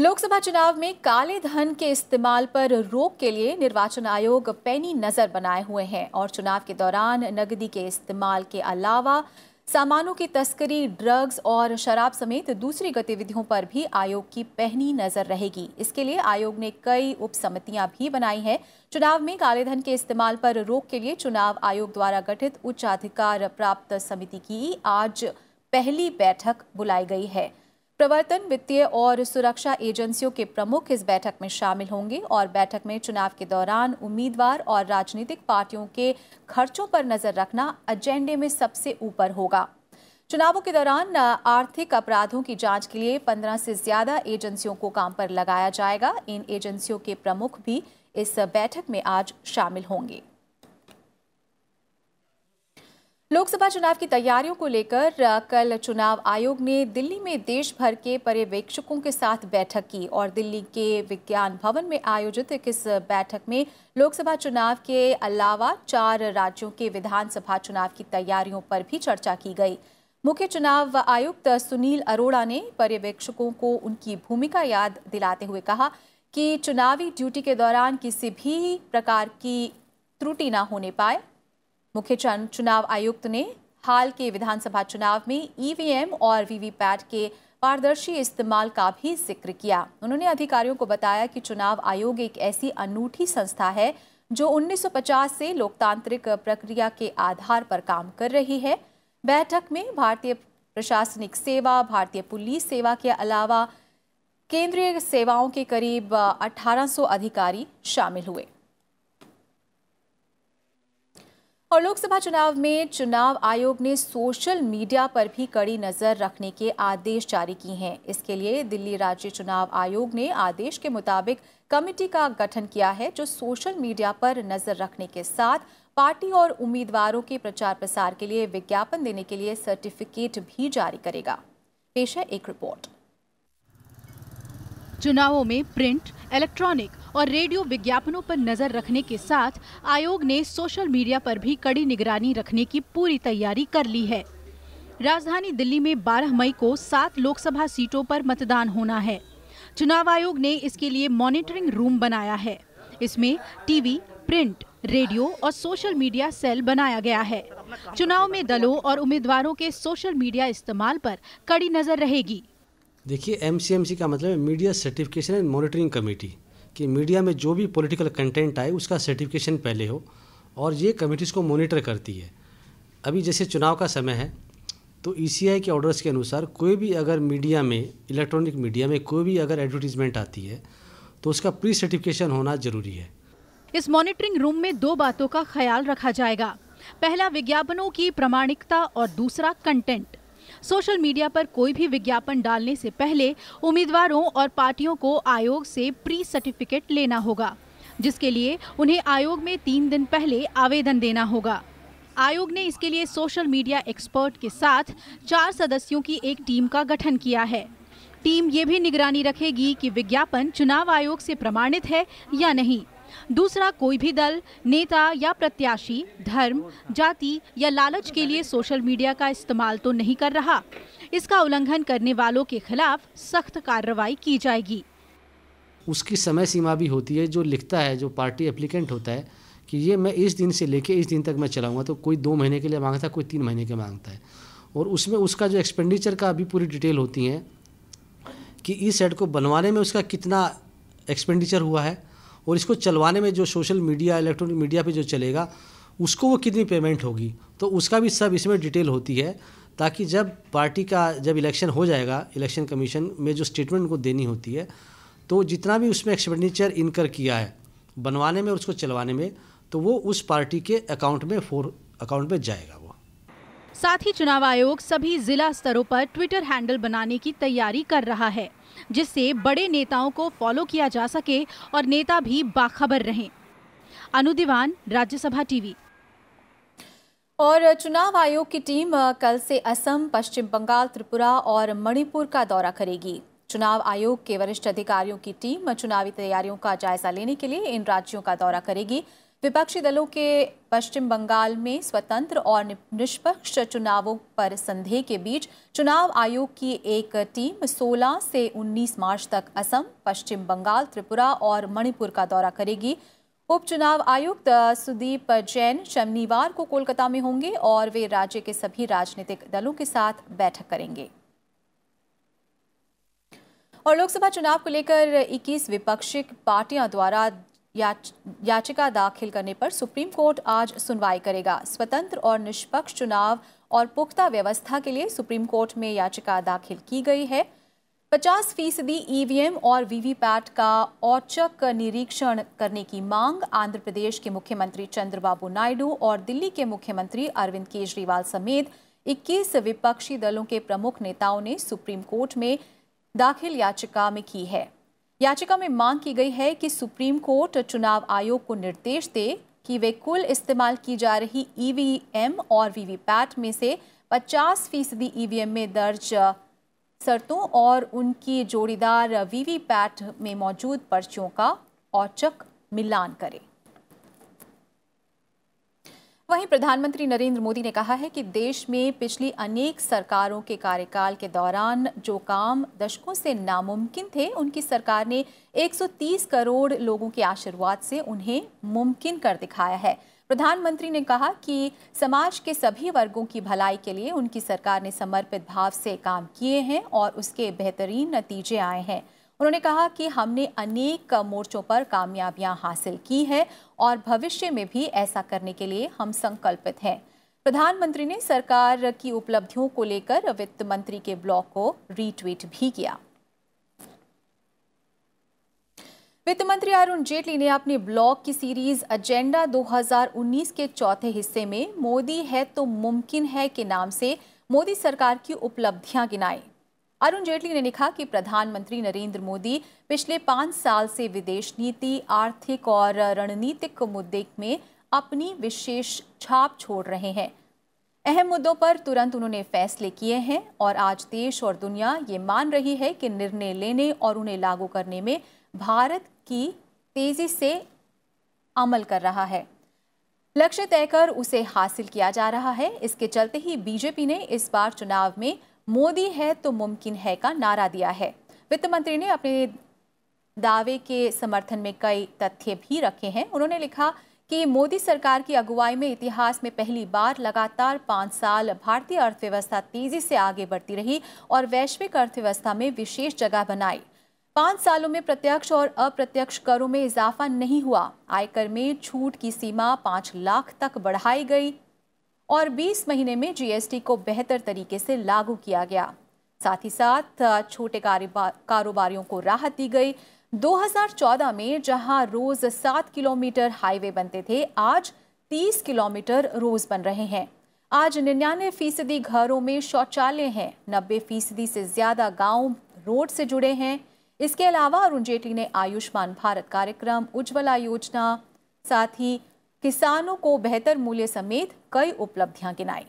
लोकसभा चुनाव में काले धन के इस्तेमाल पर रोक के लिए निर्वाचन आयोग पैनी नजर बनाए हुए हैं और चुनाव के दौरान नकदी के इस्तेमाल के अलावा सामानों की तस्करी, ड्रग्स और शराब समेत दूसरी गतिविधियों पर भी आयोग की पैनी नजर रहेगी। इसके लिए आयोग ने कई उप समितियां भी बनाई हैं। चुनाव में काले धन के इस्तेमाल पर रोक के लिए चुनाव आयोग द्वारा गठित उच्च अधिकार प्राप्त समिति की आज पहली बैठक बुलाई गई है। प्रवर्तन, वित्तीय और सुरक्षा एजेंसियों के प्रमुख इस बैठक में शामिल होंगे और बैठक में चुनाव के दौरान उम्मीदवार और राजनीतिक पार्टियों के खर्चों पर नजर रखना एजेंडे में सबसे ऊपर होगा। चुनावों के दौरान आर्थिक अपराधों की जांच के लिए 15 से ज्यादा एजेंसियों को काम पर लगाया जाएगा। इन एजेंसियों के प्रमुख भी इस बैठक में आज शामिल होंगे। लोकसभा चुनाव की तैयारियों को लेकर कल चुनाव आयोग ने दिल्ली में देश भर के पर्यवेक्षकों के साथ बैठक की और दिल्ली के विज्ञान भवन में आयोजित इस बैठक में लोकसभा चुनाव के अलावा 4 राज्यों के विधानसभा चुनाव की तैयारियों पर भी चर्चा की गई। मुख्य चुनाव आयुक्त सुनील अरोड़ा ने पर्यवेक्षकों को उनकी भूमिका याद दिलाते हुए कहा कि चुनावी ड्यूटी के दौरान किसी भी प्रकार की त्रुटि न होने पाए। मुख्य चुनाव आयुक्त ने हाल के विधानसभा चुनाव में ईवीएम और वीवीपैट के पारदर्शी इस्तेमाल का भी जिक्र किया। उन्होंने अधिकारियों को बताया कि चुनाव आयोग एक ऐसी अनूठी संस्था है जो 1950 से लोकतांत्रिक प्रक्रिया के आधार पर काम कर रही है। बैठक में भारतीय प्रशासनिक सेवा, भारतीय पुलिस सेवा के अलावा केंद्रीय सेवाओं के करीब 1800 अधिकारी शामिल हुए। और लोकसभा चुनाव में चुनाव आयोग ने सोशल मीडिया पर भी कड़ी नजर रखने के आदेश जारी किए हैं। इसके लिए दिल्ली राज्य चुनाव आयोग ने आदेश के मुताबिक कमेटी का गठन किया है जो सोशल मीडिया पर नजर रखने के साथ पार्टी और उम्मीदवारों के प्रचार प्रसार के लिए विज्ञापन देने के लिए सर्टिफिकेट भी जारी करेगा। पेश है एक रिपोर्ट। चुनावों में प्रिंट, इलेक्ट्रॉनिक और रेडियो विज्ञापनों पर नजर रखने के साथ आयोग ने सोशल मीडिया पर भी कड़ी निगरानी रखने की पूरी तैयारी कर ली है। राजधानी दिल्ली में 12 मई को 7 लोकसभा सीटों पर मतदान होना है। चुनाव आयोग ने इसके लिए मॉनिटरिंग रूम बनाया है। इसमें टीवी, प्रिंट, रेडियो और सोशल मीडिया सेल बनाया गया है। चुनाव में दलों और उम्मीदवारों के सोशल मीडिया इस्तेमाल पर कड़ी नजर रहेगी। देखिए, MCMC का मतलब है media certification and monitoring committee, कि मीडिया में जो भी पॉलिटिकल कंटेंट आए उसका सर्टिफिकेशन पहले हो और ये कमेटी इसको मॉनिटर करती है। अभी जैसे चुनाव का समय है तो ECI के ऑर्डर्स के अनुसार कोई भी अगर मीडिया में, इलेक्ट्रॉनिक मीडिया में कोई भी अगर एडवर्टीजमेंट आती है तो उसका प्री सर्टिफिकेशन होना जरूरी है। इस मॉनिटरिंग रूम में 2 बातों का ख्याल रखा जाएगा। पहला, विज्ञापनों की प्रामाणिकता और दूसरा, कंटेंट। सोशल मीडिया पर कोई भी विज्ञापन डालने से पहले उम्मीदवारों और पार्टियों को आयोग से प्री सर्टिफिकेट लेना होगा, जिसके लिए उन्हें आयोग में 3 दिन पहले आवेदन देना होगा। आयोग ने इसके लिए सोशल मीडिया एक्सपर्ट के साथ 4 सदस्यों की एक टीम का गठन किया है। टीम ये भी निगरानी रखेगी कि विज्ञापन चुनाव आयोग से प्रमाणित है या नहीं। दूसरा, कोई भी दल, नेता या प्रत्याशी धर्म, जाति या लालच के लिए सोशल मीडिया का इस्तेमाल तो नहीं कर रहा। इसका उल्लंघन करने वालों के खिलाफ सख्त कार्रवाई की जाएगी। उसकी समय सीमा भी होती है। जो लिखता है, जो पार्टी एप्लीकेंट होता है कि ये मैं इस दिन से लेके इस दिन तक मैं चलाऊंगा, तो कोई 2 महीने के लिए मांगता है, कोई 3 महीने के मांगता है। और उसमें उसका जो एक्सपेंडिचर का भी पूरी डिटेल होती है कि इस एड को बनवाने में उसका कितना एक्सपेंडिचर हुआ है और इसको चलवाने में जो सोशल मीडिया, इलेक्ट्रॉनिक मीडिया पे जो चलेगा उसको वो कितनी पेमेंट होगी, तो उसका भी सब इसमें डिटेल होती है, ताकि जब पार्टी का जब इलेक्शन हो जाएगा, इलेक्शन कमीशन में जो स्टेटमेंट को देनी होती है, तो जितना भी उसमें एक्सपेंडिचर इनकर किया है बनवाने में और उसको चलवाने में, तो वो उस पार्टी के अकाउंट में जाएगा वो। साथ ही चुनाव आयोग सभी जिला स्तरों पर ट्विटर हैंडल बनाने की तैयारी कर रहा है, जिससे बड़े नेताओं को फॉलो किया जा सके और नेता भी बाखबर रहें। अनु दीवान, राज्यसभा टीवी। और चुनाव आयोग की टीम कल से असम, पश्चिम बंगाल, त्रिपुरा और मणिपुर का दौरा करेगी। चुनाव आयोग के वरिष्ठ अधिकारियों की टीम चुनावी तैयारियों का जायजा लेने के लिए इन राज्यों का दौरा करेगी। विपक्षी दलों के पश्चिम बंगाल में स्वतंत्र और निष्पक्ष चुनावों पर संदेह के बीच चुनाव आयोग की एक टीम 16 से 19 मार्च तक असम, पश्चिम बंगाल, त्रिपुरा और मणिपुर का दौरा करेगी। उपचुनाव आयुक्त सुदीप जैन शनिवार को कोलकाता में होंगे और वे राज्य के सभी राजनीतिक दलों के साथ बैठक करेंगे। और लोकसभा चुनाव को लेकर 21 विपक्षी पार्टियों द्वारा याचिका दाखिल करने पर सुप्रीम कोर्ट आज सुनवाई करेगा। स्वतंत्र और निष्पक्ष चुनाव और पुख्ता व्यवस्था के लिए सुप्रीम कोर्ट में याचिका दाखिल की गई है। 50% ईवीएम और वीवीपैट का औचक निरीक्षण करने की मांग आंध्र प्रदेश के मुख्यमंत्री चंद्रबाबू नायडू और दिल्ली के मुख्यमंत्री अरविंद केजरीवाल समेत 21 विपक्षी दलों के प्रमुख नेताओं ने सुप्रीम कोर्ट में दाखिल याचिका में की है। याचिका में मांग की गई है कि सुप्रीम कोर्ट चुनाव आयोग को निर्देश दे कि वे कुल इस्तेमाल की जा रही ईवीएम और वीवीपैट में से 50% ईवीएम में दर्ज शर्तों और उनकी जोड़ीदार वीवीपैट में मौजूद पर्चियों का औचक मिलान करें। वहीं प्रधानमंत्री नरेंद्र मोदी ने कहा है कि देश में पिछली अनेक सरकारों के कार्यकाल के दौरान जो काम दशकों से नामुमकिन थे, उनकी सरकार ने 130 करोड़ लोगों के आशीर्वाद से उन्हें मुमकिन कर दिखाया है। प्रधानमंत्री ने कहा कि समाज के सभी वर्गों की भलाई के लिए उनकी सरकार ने समर्पित भाव से काम किए हैं और उसके बेहतरीन नतीजे आए हैं। उन्होंने कहा कि हमने अनेक मोर्चों पर कामयाबियां हासिल की है और भविष्य में भी ऐसा करने के लिए हम संकल्पित हैं। प्रधानमंत्री ने सरकार की उपलब्धियों को लेकर वित्त मंत्री के ब्लॉग को रीट्वीट भी किया। वित्त मंत्री अरुण जेटली ने अपने ब्लॉग की सीरीज एजेंडा 2019 के चौथे हिस्से में मोदी है तो मुमकिन है के नाम से मोदी सरकार की उपलब्धियां गिनाई। अरुण जेटली ने लिखा कि प्रधानमंत्री नरेंद्र मोदी पिछले 5 साल से विदेश नीति, आर्थिक और रणनीतिक मुद्दे में अपनी विशेष छाप छोड़ रहे हैं। अहम मुद्दों पर तुरंत उन्होंने फैसले किए हैं और आज देश और दुनिया ये मान रही है कि निर्णय लेने और उन्हें लागू करने में भारत की तेजी से अमल कर रहा है। लक्ष्य तय कर उसे हासिल किया जा रहा है। इसके चलते ही बीजेपी ने इस बार चुनाव में मोदी है तो मुमकिन है का नारा दिया है। वित्त मंत्री ने अपने दावे के समर्थन में कई तथ्य भी रखे हैं। उन्होंने लिखा कि मोदी सरकार की अगुवाई में इतिहास में पहली बार लगातार 5 साल भारतीय अर्थव्यवस्था तेजी से आगे बढ़ती रही और वैश्विक अर्थव्यवस्था में विशेष जगह बनाई। 5 सालों में प्रत्यक्ष और अप्रत्यक्ष करों में इजाफा नहीं हुआ। आयकर में छूट की सीमा 5 लाख तक बढ़ाई गई और 20 महीने में जीएसटी को बेहतर तरीके से लागू किया गया। साथ ही साथ छोटे कारोबारियों को राहत दी गई। 2014 में जहां रोज 7 किलोमीटर हाईवे बनते थे, आज 30 किलोमीटर रोज बन रहे हैं। आज 99% घरों में शौचालय हैं। 90% से ज्यादा गांव रोड से जुड़े हैं। इसके अलावा अरुण जेटली ने आयुष्मान भारत कार्यक्रम, उज्ज्वला योजना, साथ ही किसानों को बेहतर मूल्य समेत कई उपलब्धियां गिनाई।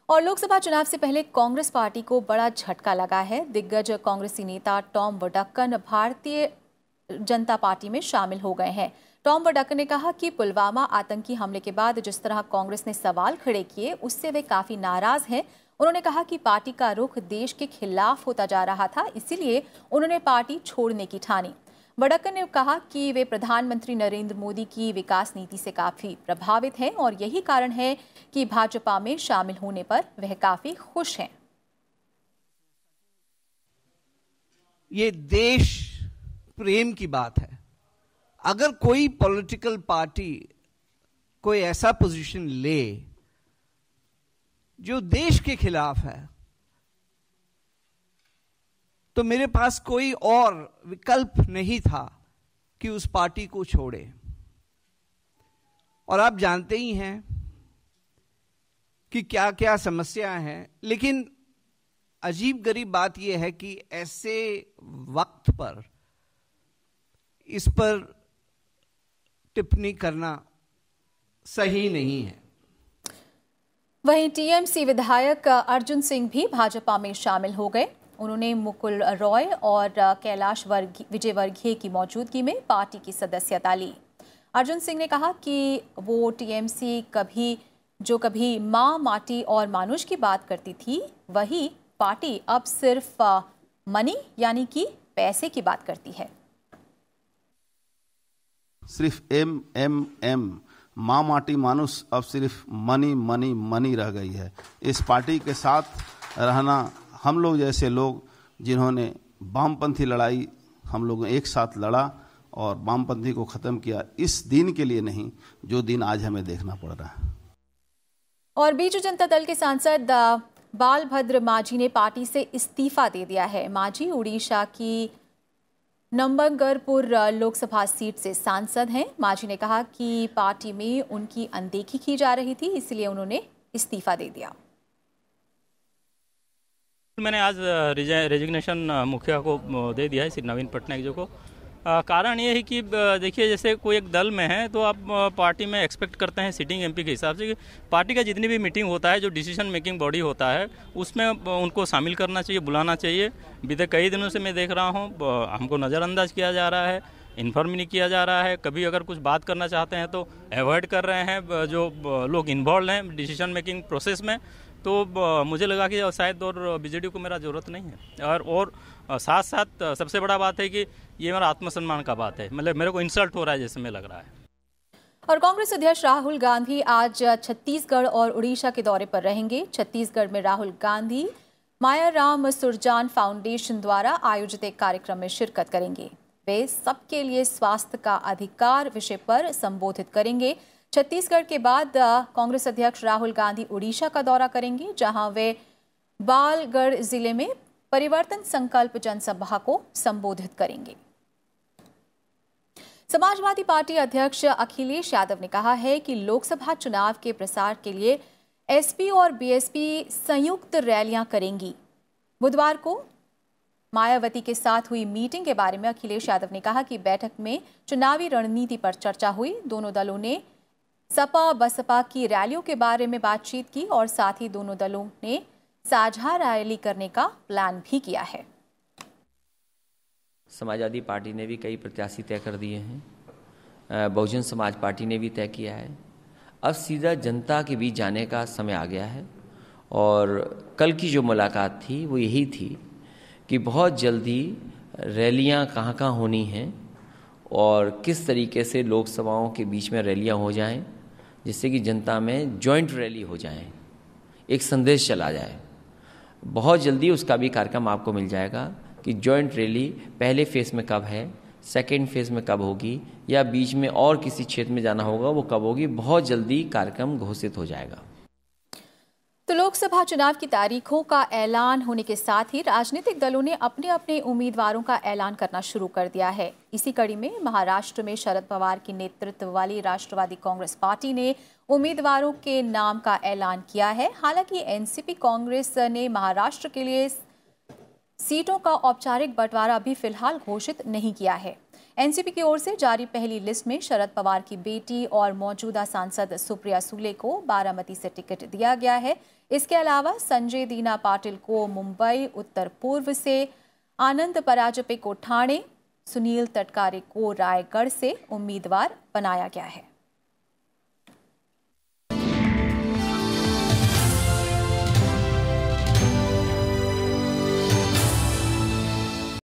और लोकसभा चुनाव से पहले कांग्रेस पार्टी को बड़ा झटका लगा है। दिग्गज कांग्रेसी नेता टॉम वडक्कन भारतीय जनता पार्टी में शामिल हो गए हैं। टॉम वडक्कन ने कहा कि पुलवामा आतंकी हमले के बाद जिस तरह कांग्रेस ने सवाल खड़े किए, उससे वे काफी नाराज हैं। उन्होंने कहा कि पार्टी का रुख देश के खिलाफ होता जा रहा था, इसीलिए उन्होंने पार्टी छोड़ने की ठानी। वडक्कन ने कहा कि वे प्रधानमंत्री नरेंद्र मोदी की विकास नीति से काफी प्रभावित हैं और यही कारण है कि भाजपा में शामिल होने पर वह काफी खुश हैं। ये देश प्रेम की बात है। अगर कोई पॉलिटिकल पार्टी कोई ऐसा पोजीशन ले जो देश के खिलाफ है, तो मेरे पास कोई और विकल्प नहीं था कि उस पार्टी को छोड़े। और आप जानते ही हैं कि क्या क्या समस्याएं हैं, लेकिन अजीब गरीब बात यह है कि ऐसे वक्त पर इस पर टिप्पणी करना सही नहीं है। वहीं टीएमसी विधायक अर्जुन सिंह भी भाजपा में शामिल हो गए। उन्होंने मुकुल रॉय और कैलाश विजयवर्गीय की मौजूदगी में पार्टी की सदस्यता ली। अर्जुन सिंह ने कहा कि वो टीएमसी कभी माँ, माटी और मानुष की बात करती थी, वही पार्टी अब सिर्फ मनी यानी कि पैसे की बात करती है। सिर्फ एम माँ, माटी, मानुष अब सिर्फ मनी मनी मनी रह गई है। इस पार्टी के साथ रहना, हम लोग जैसे लोग जिन्होंने वामपंथी लड़ाई हम लोग एक साथ लड़ा और वामपंथी को ख़त्म किया, इस दिन के लिए नहीं जो दिन आज हमें देखना पड़ रहा है। और बीजू जनता दल के सांसद बालभद्र माझी ने पार्टी से इस्तीफा दे दिया है। माझी उड़ीसा की नंबंगरपुर लोकसभा सीट से सांसद हैं। माझी ने कहा कि पार्टी में उनकी अनदेखी की जा रही थी, इसलिए उन्होंने इस्तीफा दे दिया। मैंने आज रेजिग्नेशन मुखिया को दे दिया है, श्री नवीन पटनायक जी को। कारण ये है कि देखिए, जैसे कोई एक दल में है तो आप पार्टी में एक्सपेक्ट करते हैं सिटिंग एमपी के हिसाब से कि पार्टी का जितनी भी मीटिंग होता है, जो डिसीजन मेकिंग बॉडी होता है, उसमें उनको शामिल करना चाहिए, बुलाना चाहिए। बीते कई दिनों से मैं देख रहा हूँ हमको नज़रअंदाज किया जा रहा है, इन्फॉर्म नहीं किया जा रहा है। कभी अगर कुछ बात करना चाहते हैं तो अवॉइड कर रहे हैं जो लोग इन्वॉल्व हैं डिसीजन मेकिंग प्रोसेस में। तो मुझे लगा कि शायद और बीजेडी को मेरा ज़रूरत नहीं है। और साथ साथ सबसे बड़ा बात है कि ये मेरा आत्मसम्मान का बात है, मतलब मेरे को इंसल्ट हो रहा है जैसे में लग रहा है। और कांग्रेस अध्यक्ष राहुल गांधी आज छत्तीसगढ़ और उड़ीसा के दौरे पर रहेंगे। छत्तीसगढ़ में राहुल गांधी मायाराम सुरजान फाउंडेशन द्वारा आयोजित एक कार्यक्रम में शिरकत करेंगे। वे सबके लिए स्वास्थ्य का अधिकार विषय पर संबोधित करेंगे। छत्तीसगढ़ के बाद कांग्रेस अध्यक्ष राहुल गांधी उड़ीसा का दौरा करेंगे, जहां वे बालगढ़ जिले में परिवर्तन संकल्प जनसभा को संबोधित करेंगे। समाजवादी पार्टी अध्यक्ष अखिलेश यादव ने कहा है कि लोकसभा चुनाव के प्रसार के लिए एसपी और बीएसपी संयुक्त रैलियां करेंगी। बुधवार को मायावती के साथ हुई मीटिंग के बारे में अखिलेश यादव ने कहा कि बैठक में चुनावी रणनीति पर चर्चा हुई। दोनों दलों ने सपा बसपा की रैलियों के बारे में बातचीत की और साथ ही दोनों दलों ने साझा रैली करने का प्लान भी किया है। समाजवादी पार्टी ने भी कई प्रत्याशी तय कर दिए हैं, बहुजन समाज पार्टी ने भी तय किया है। अब सीधा जनता के बीच जाने का समय आ गया है। और कल की जो मुलाकात थी वो यही थी कि बहुत जल्दी रैलियां कहाँ कहाँ होनी हैं और किस तरीके से लोकसभाओं के बीच में रैलियां हो जाएं, जिससे कि जनता में जॉइंट रैली हो जाए, एक संदेश चला जाए। बहुत जल्दी उसका भी कार्यक्रम आपको मिल जाएगा कि जॉइंट रैली पहले फेज़ में कब है, सेकेंड फेज़ में कब होगी, या बीच में और किसी क्षेत्र में जाना होगा वो कब होगी। बहुत जल्दी कार्यक्रम घोषित हो जाएगा। तो लोकसभा चुनाव की तारीखों का ऐलान होने के साथ ही राजनीतिक दलों ने अपने अपने उम्मीदवारों का ऐलान करना शुरू कर दिया है। इसी कड़ी में महाराष्ट्र में शरद पवार की नेतृत्व वाली राष्ट्रवादी कांग्रेस पार्टी ने उम्मीदवारों के नाम का ऐलान किया है। हालांकि एनसीपी कांग्रेस ने महाराष्ट्र के लिए सीटों का औपचारिक बंटवारा अभी फिलहाल घोषित नहीं किया है। एनसीपी की ओर से जारी पहली लिस्ट में शरद पवार की बेटी और मौजूदा सांसद सुप्रिया सुले को बारामती से टिकट दिया गया है। इसके अलावा संजय दीना पाटिल को मुंबई उत्तर पूर्व से, आनंद पराजपे को ठाणे, सुनील तटकारे को रायगढ़ से उम्मीदवार बनाया गया है।